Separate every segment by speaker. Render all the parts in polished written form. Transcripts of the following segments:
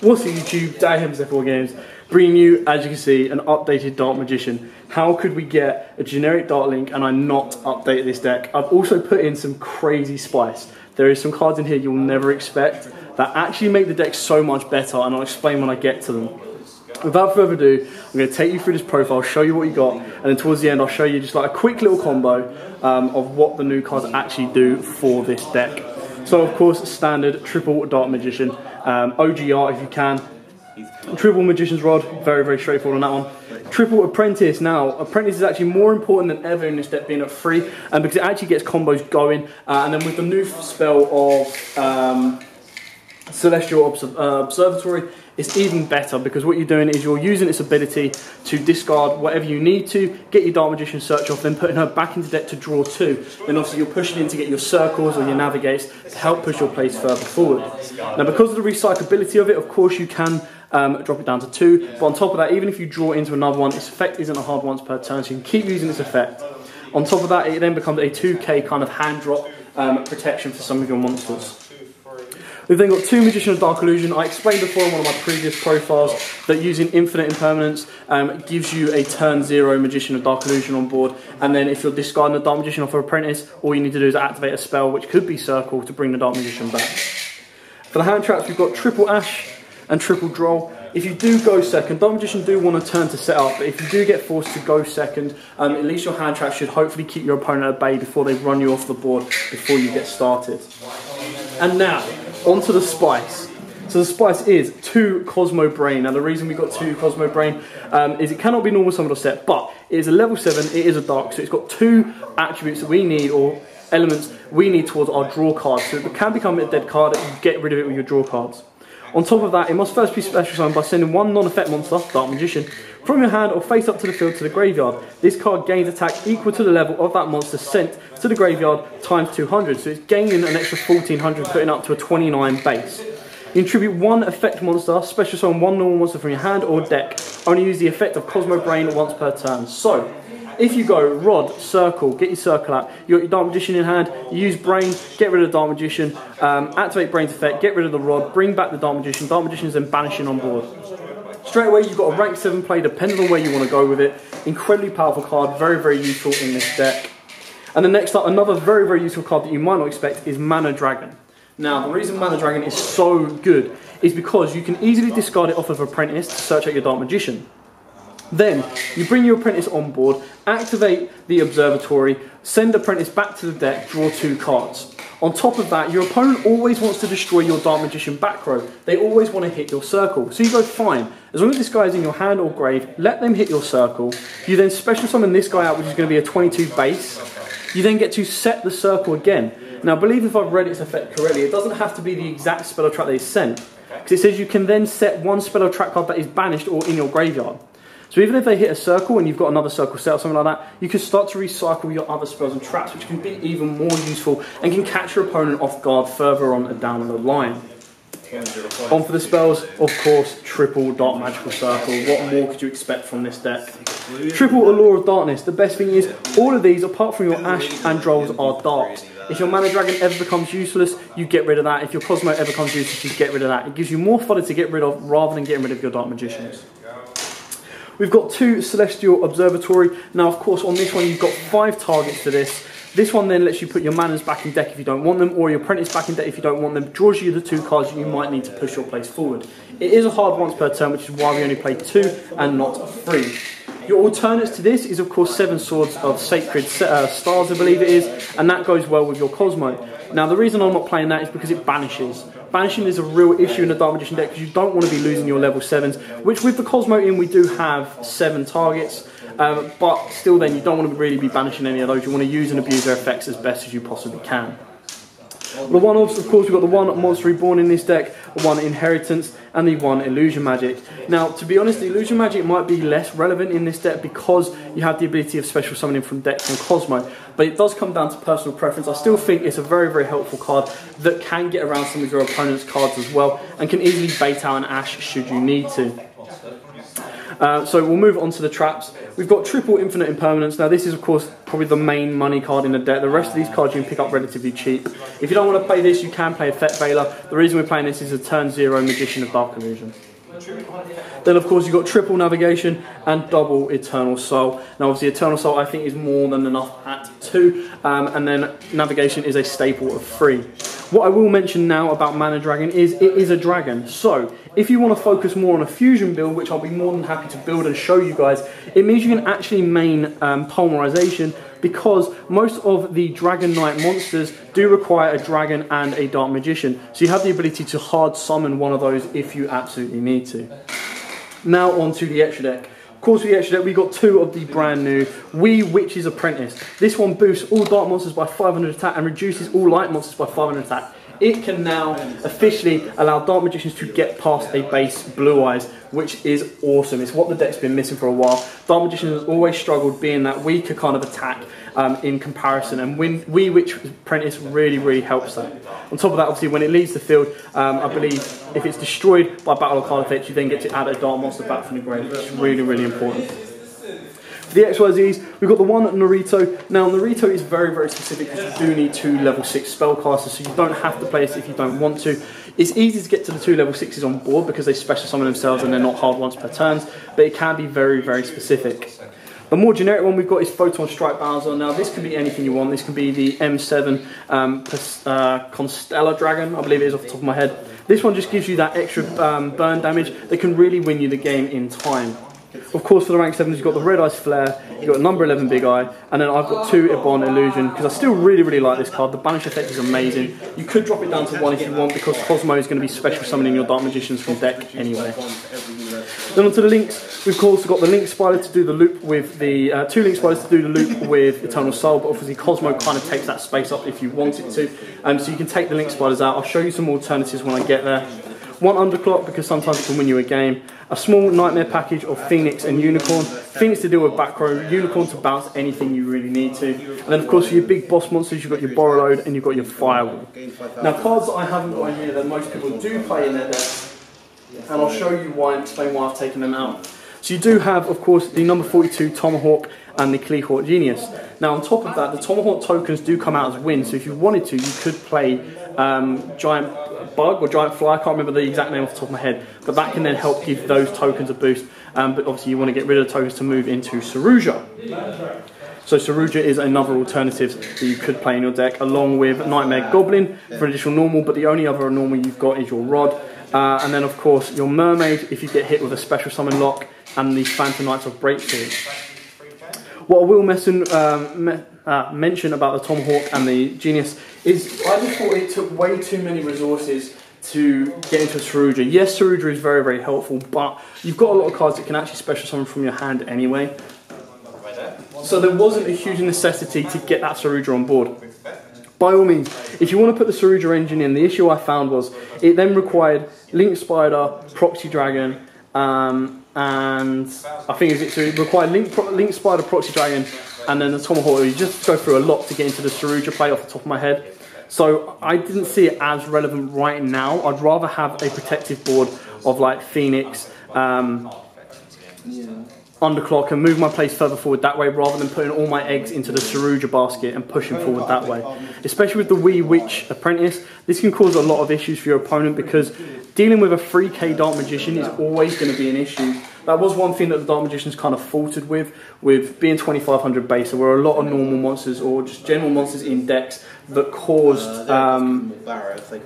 Speaker 1: What's up YouTube, Happy Dueling, bringing you, as you can see, an updated Dark Magician. How could we get a generic Dark Link and I not update this deck? I've also put in some crazy spice. There is some cards in here you'll never expect that actually make the deck so much better, and I'll explain when I get to them. Without further ado, I'm going to take you through this profile, show you what you got, and then towards the end I'll show you just like a quick little combo of what the new cards actually do for this deck. So of course, standard triple Dark Magician, OGR if you can, triple Magician's Rod, very straightforward on that one. Triple Apprentice. Now, Apprentice is actually more important than ever in this deck being at 3, because it actually gets combos going, and then with the new spell of Celestial Observatory, it's even better, because what you're doing is you're using its ability to discard whatever you need to, get your Dark Magician search off, then putting her back into deck to draw 2. Then obviously you're pushing in to get your circles or your navigates to help push your plays further forward. Now, because of the recyclability of it, of course you can drop it down to 2, but on top of that, even if you draw into another one, its effect isn't a hard once per turn, so you can keep using this effect. On top of that, it then becomes a 2k kind of hand drop protection for some of your monsters. We've then got 2 Magician of Dark Illusion. I explained before in one of my previous profiles that using Infinite Impermanence gives you a turn 0 Magician of Dark Illusion on board, and then if you're discarding the Dark Magician off of Apprentice, all you need to do is activate a spell, which could be Circle, to bring the Dark Magician back. For the hand traps, we've got triple Ash and triple Droll. If you do go second, Dark Magician do want to turn to set up, but if you do get forced to go second, at least your hand trap should hopefully keep your opponent at bay before they run you off the board before you get started. And now, onto the spice. So the spice is 2 Cosmo Brain. Now the reason we got 2 Cosmo Brain is it cannot be normal summoned or set, but it is a level 7, it is a dark, so it's got 2 attributes that we need, or elements we need towards our draw cards. So it can become a dead card, you get rid of it with your draw cards. On top of that, it must first be special summoned by sending 1 non-effect monster, Dark Magician, from your hand or face up to the field to the graveyard. This card gains attack equal to the level of that monster sent to the graveyard times 200, so it's gaining an extra 1400, putting up to a 29 base. You contribute 1 effect monster, special summon 1 normal monster from your hand or deck. Only use the effect of Cosmo Brain once per turn. So, if you go Rod, Circle, get your Circle out, you got your Dark Magician in hand, you use Brain, get rid of the Dark Magician, activate Brain's effect, get rid of the Rod, bring back the Dark Magician is then banishing on board. Straight away, you've got a rank 7 play, depending on where you want to go with it. Incredibly powerful card, very useful in this deck. And then next up, another very useful card that you might not expect is Mana Dragon. Now, the reason Mana Dragon is so good is because you can easily discard it off of Apprentice to search out your Dark Magician. Then, you bring your Apprentice on board, activate the Observatory, send Apprentice back to the deck, draw 2 cards. On top of that, your opponent always wants to destroy your Dark Magician back row. They always want to hit your circle. So you go, fine, as long as this guy is in your hand or grave, let them hit your circle. You then special summon this guy out, which is going to be a 22 base. You then get to set the circle again. Now, I believe if I've read its effect correctly, it doesn't have to be the exact spell trap that is sent, because it says you can then set 1 spell trap card that is banished or in your graveyard. So even if they hit a circle and you've got another circle set or something like that, you can start to recycle your other spells and traps, which can be even more useful and can catch your opponent off guard further on and down the line. On for the spells, of course, triple Dark Magical Circle. What more could you expect from this deck? Triple Allure of Darkness. The best thing is, all of these, apart from your Ash and Drolls, are darks. If your Mana Dragon ever becomes useless, you get rid of that. If your Cosmo ever becomes useless, you get rid of that. It gives you more fodder to get rid of rather than getting rid of your Dark Magicians. We've got 2 Celestial Observatory. Now, of course, on this one, you've got 5 targets for this. This one then lets you put your Manas back in deck if you don't want them, or your Apprentice back in deck if you don't want them. Draws you the 2 cards that you might need to push your plays forward. It is a hard once per turn, which is why we only play 2 and not 3. Your alternates to this is, of course, 7 Swords of Sacred Stars, I believe it is, and that goes well with your Cosmo. Now, the reason I'm not playing that is because it banishes. Banishing is a real issue in the Dark Magician deck because you don't want to be losing your level 7s, which with the Cosmo in, we do have 7 targets, but still then, you don't want to really be banishing any of those. You want to use and abuse their effects as best as you possibly can. The one-offs, of course, we've got the 1 Monster Reborn in this deck, 1 Inheritance, and the 1 Illusion Magic. Now, to be honest, the Illusion Magic might be less relevant in this deck because you have the ability of special summoning from decks and Cosmo, but it does come down to personal preference. I still think it's a very helpful card that can get around some of your opponent's cards as well, and can easily bait out an Ash should you need to. So we'll move on to the traps. We've got triple infinite impermanence. Now this is of course probably the main money card in the deck. The rest of these cards you can pick up relatively cheap. If you don't want to play this, you can play Effect Veiler. The reason we're playing this is a turn 0 Magician of Dark Illusion. Then of course you've got triple navigation and double eternal soul. Now obviously eternal soul I think is more than enough at 2, and then navigation is a staple of 3. What I will mention now about Mana Dragon is it is a dragon. So if you want to focus more on a fusion build, which I'll be more than happy to build and show you guys, it means you can actually main polymerization, because most of the Dragon Knight monsters do require a dragon and a Dark Magician. So you have the ability to hard summon one of those if you absolutely need to. Now on to the extra deck. Of course, with the extra deck, we've got 2 of the brand new Witch's Apprentice. This one boosts all dark monsters by 500 attack and reduces all light monsters by 500 attack. It can now officially allow Dark Magicians to get past a base Blue Eyes, which is awesome. It's what the deck's been missing for a while. Dark Magicians has always struggled being that weaker kind of attack in comparison, and Witch's Apprentice really helps that. On top of that, obviously, when it leaves the field, I believe if it's destroyed by battle or card effects, you then get to add a dark monster back from the grave, which is really important. For the XYZs, we've got the one Naruto. Now Naruto is very specific because you do need 2 level 6 spellcasters, so you don't have to play this if you don't want to. It's easy to get to the 2 level 6s on board because they special summon themselves and they're not hard once per turns, but it can be very specific. The more generic one we've got is Photon Strike Bowser. Now this can be anything you want. This can be the M7 Constella Dragon, I believe it is off the top of my head. This one just gives you that extra burn damage that can really win you the game in time. Of course, for the rank 7s, you've got the Red Eyes Flare, you've got number 11 Big Eye, and then I've got 2 Ebon Illusion, because I still really like this card. The banish effect is amazing. You could drop it down to 1 if you want, because Cosmo is going to be special summoning your Dark Magicians from deck anyway. Then onto the links, we've also got the Link Spider to do the loop with the 2 Link Spiders to do the loop with Eternal Soul, but obviously Cosmo kind of takes that space up if you want it to. So you can take the Link Spiders out. I'll show you some alternatives when I get there. 1 Underclock, because sometimes it can win you a game. A small Nightmare package of Phoenix and Unicorn. Phoenix to deal with back row, Unicorn to bounce anything you really need to. And then of course for your big boss monsters, you've got your Borrowload and you've got your Firewall. Now cards that I haven't got in here that most people do play in their deck, and I'll show you why and explain why I've taken them out. So you do have, of course, the number 42 Tomahawk and the Kleehawk Genius. Now on top of that, the Tomahawk tokens do come out as wins, so if you wanted to, you could play Giant Bug or Giant Fly, I can't remember the exact name off the top of my head, but that can then help give those tokens a boost, but obviously you want to get rid of the tokens to move into Saruja. So Saruja is another alternative that you could play in your deck, along with Nightmare Goblin for additional normal, but the only other normal you've got is your Rod, and then of course your Mermaid if you get hit with a special summon lock, and the Phantom Knights of Breakthrough. What I will mention about the Tomahawk and the Genius is I just thought it took way too many resources to get into Saruja. Yes, Saruja is very helpful, but you've got a lot of cards that can actually special summon from your hand anyway. So there wasn't a huge necessity to get that Saruja on board. By all means, if you want to put the Saruja engine in, the issue I found was it then required Link Spider, Proxy Dragon, and I think it required Link Spider, Proxy Dragon, and then the Tomahawk. You just go through a lot to get into the Saruja play off the top of my head. So I didn't see it as relevant right now. I'd rather have a protective board of like Phoenix, Underclock, and move my plays further forward that way, rather than putting all my eggs into the Saruja basket and pushing forward that way. Especially with the Witch Apprentice, this can cause a lot of issues for your opponent, because dealing with a 3k Dark Magician is always going to be an issue. That was one thing that the Dark Magicians kind of faltered with being 2500 base. There were a lot of normal monsters or just general monsters in decks that caused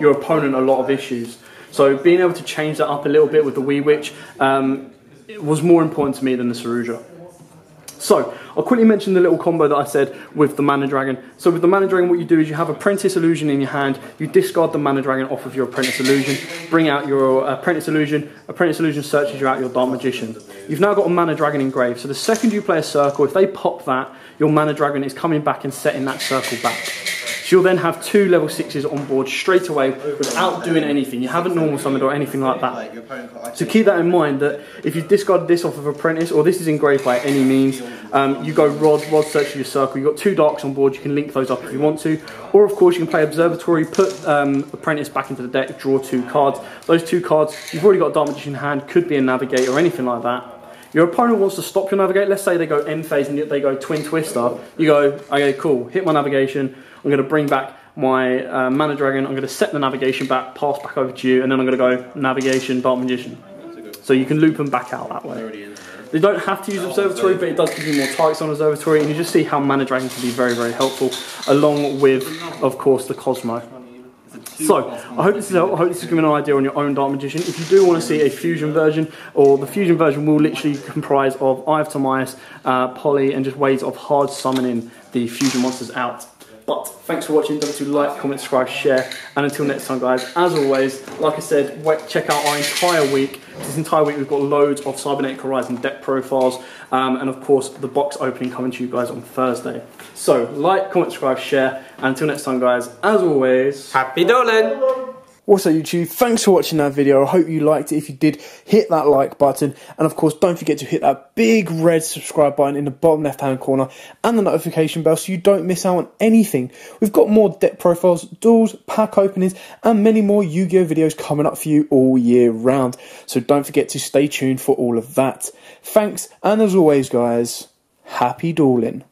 Speaker 1: your opponent a lot of issues. So being able to change that up a little bit with the Witch, it was more important to me than the Saruja. So, I'll quickly mention the little combo that I said with the Mana Dragon. So with the Mana Dragon, what you do is you have Apprentice Illusion in your hand, you discard the Mana Dragon off of your Apprentice Illusion, bring out your Apprentice Illusion searches you out your Dark Magician. You've now got a Mana Dragon engraved, so the second you play a circle, if they pop that, your Mana Dragon is coming back and setting that circle back. So you'll then have 2 level 6s on board straight away without doing anything. You haven't normal summoned or anything like that. So keep that in mind, that if you discard this off of Apprentice, or this is engraved by any means, you go Rod searches your circle, you've got 2 Darks on board, you can link those up if you want to. Or of course you can play Observatory, put Apprentice back into the deck, draw 2 cards. Those 2 cards, you've already got a Dark Magician in hand, could be a Navigator or anything like that. Your opponent wants to stop your navigate. Let's say they go end phase and they go twin twister. You go, okay, cool, hit my navigation. I'm going to bring back my mana dragon. I'm going to set the navigation back, pass back over to you, and then I'm going to go navigation, dark magician. So you can loop them back out that way. They don't have to use observatory, but it does give you more targets on observatory, and you just see how mana dragon can be very, very helpful, along with, of course, the Cosmo. So, I hope this is helpful. I hope this is giving you an idea on your own Dark Magician. If you do want to see a fusion version, or the fusion version will literally comprise of Eye of Timaeus, Poly, and just ways of hard summoning the fusion monsters out. But thanks for watching. Don't forget to like, comment, subscribe, share, and until next time, guys, as always, like I said, check out our entire week. This entire week we've got loads of Cybernetic Horizon deck profiles, and of course the box opening coming to you guys on Thursday. So like, comment, subscribe, share, and until next time, guys, as always,
Speaker 2: Happy Dueling!
Speaker 1: What's up, YouTube? Thanks for watching that video. I hope you liked it. If you did, hit that like button, and of course don't forget to hit that big red subscribe button in the bottom left hand corner and the notification bell so you don't miss out on anything. We've got more deck profiles, duels, pack openings, and many more Yu-Gi-Oh videos coming up for you all year round, so don't forget to stay tuned for all of that. Thanks, and as always, guys, happy dueling.